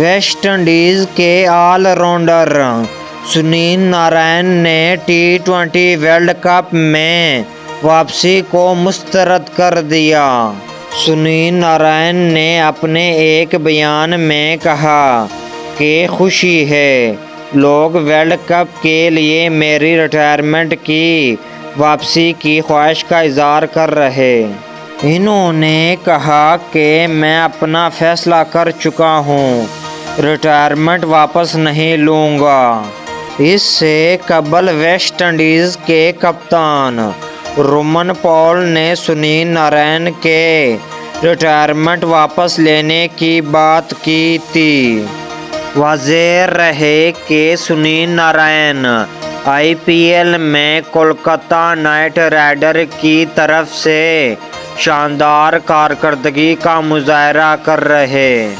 West Indies کے all rounder Sunil Narayan نے T20 world cup میں واپسی کو مسترد کر دیا۔ سنیل نارائن نے اپنے ایک بیان میں کہا کہ خوشی ہے، لوگ ورلڈ کپ کے لیے میری ریٹائرمنٹ کی واپسی کی خواہش کا اظہار کر رہے۔ انہوں نے کہا کہ میں اپنا فیصلہ کر چکا ہوں، ریٹائرمنٹ واپس نہیں لوں گا۔ اس سے قبل ویسٹ انڈیز کے کپتان رومن پال نے سنیل نارائن کے ریٹائرمنٹ واپس لینے کی بات کی تھی۔ واضح رہے کہ سنیل نارائن IPL میں کولکتہ نائٹ رائڈر کی طرف سے شاندار کارکردگی کا مظاہرہ کر رہے